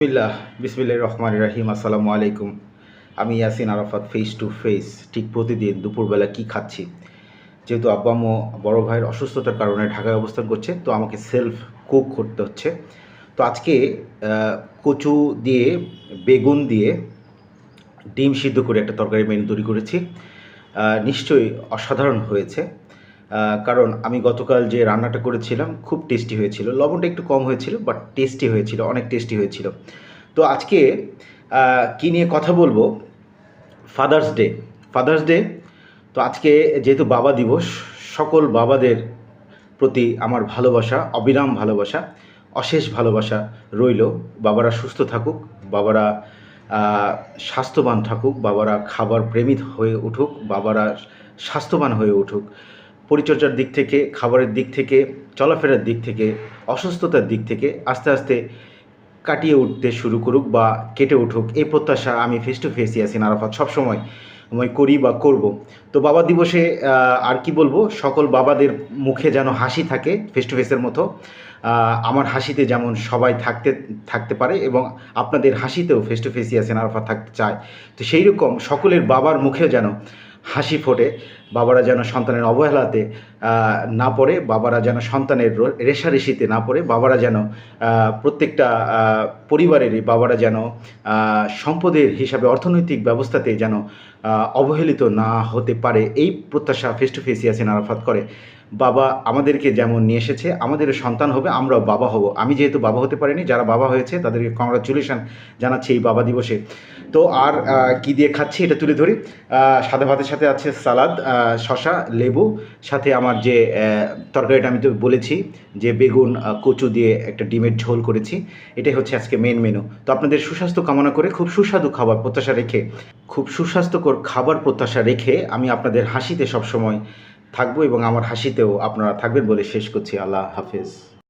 বিসমিল্লাহ বিসমিল্লাহির রহমানির রহিম। আসসালামু আলাইকুম। আমি Yasin Arafat, face to face. ঠিক প্রতিদিন দুপুরবেলা কি খাচ্ছি, যেহেতু আব্বা আম্মু বড় ভাইয়ের অসুস্থতার কারণে ঢাকায় অবস্থান করছে, তো আমাকে সেলফ কুক করতে হচ্ছে। তো আজকে কচু দিয়ে, বেগুন দিয়ে ডিম সিদ্ধ করে একটা তরকারি মেনু তৈরি করেছি। নিশ্চয়ই অসাধারণ হয়েছে। কারণ আমি গতকাল যে রান্নাটা করেছিলাম খুব টেস্টি হয়েছিল। লবণটা একটু কম হয়েছিল, বাট টেস্টি হয়েছিল, অনেক টেস্টি হয়েছিল। তো আজকে কী নিয়ে কথা বলবো? Father's day. Father's day. তো আজকে যেহেতু বাবা দিবস, সকল বাবাদের প্রতি আমার ভালোবাসা, অবিরাম ভালোবাসা, অশেষ ভালোবাসা রইল। বাবারা সুস্থ থাকুক, বাবারা স্বাস্থ্যবান থাকুক, বাবারা খাবার প্রেমী হয়ে উঠুক, বাবারা স্বাস্থ্যবান হয়ে উঠুক। পরিচর্যার দিক থেকে, খাবারের দিক থেকে, চলাফেরার দিক থেকে, অসুস্থতার দিক থেকে আস্তে আস্তে কাটিয়ে উঠতে শুরু করুক বা কেটে উঠুক, এই প্রত্যাশা আমি face to face Yasin Arafat সবসময় করি বা করব। তো বাবা দিবসে আর কি বলবো, সকল বাবাদের মুখে যেন হাসি থাকে ফেস টু ফেসের মতো। আমার হাসিতে যেমন সবাই থাকতে পারে এবং আপনাদের হাসিতেও face to face Yasin Arafat থাকতে চায়। তো সেই রকম সকলের বাবার মুখেও যেন হাসি ফোটে, বাবারা যেন সন্তানের অবহেলাতে না পড়ে, বাবারা যেন সন্তানের রেষারেষিতে না পড়ে, বাবারা যেন প্রত্যেকটা পরিবারেরই বাবারা যেন সম্পদের হিসাবে অর্থনৈতিক ব্যবস্থাতে যেন অবহেলিত না হতে পারে, এই প্রত্যাশা face to face Yasin Arafat করে। বাবা আমাদেরকে যেমন নিয়ে এসেছে, আমাদেরও সন্তান হবে, আমরাও বাবা হব। আমি যেহেতু বাবা হতে পারিনি, যারা বাবা হয়েছে তাদেরকে কংগ্রাচুলেশন জানাচ্ছি এই বাবা দিবসে। তো আর কী দিয়ে খাচ্ছি এটা তুলে ধরি। সাদা ভাতের সাথে আছে সালাদ, শসা, লেবু, সাথে আমার যে তরকারিটা আমি তো বলেছি যে বেগুন কচু দিয়ে একটা ডিমের ঝোল করেছি। এটাই হচ্ছে আজকে মেন মেনু। তো আপনাদের সুস্বাস্থ্য কামনা করে, খুব সুস্বাদু খাবার প্রত্যাশা রেখে, খুব সুস্বাস্থ্যকর খাবার প্রত্যাশা রেখে আমি আপনাদের হাসিতে সবসময় থাকবো এবং আমার হাসিতেও আপনারা থাকবেন বলে শেষ করছি। আল্লাহ হাফেজ।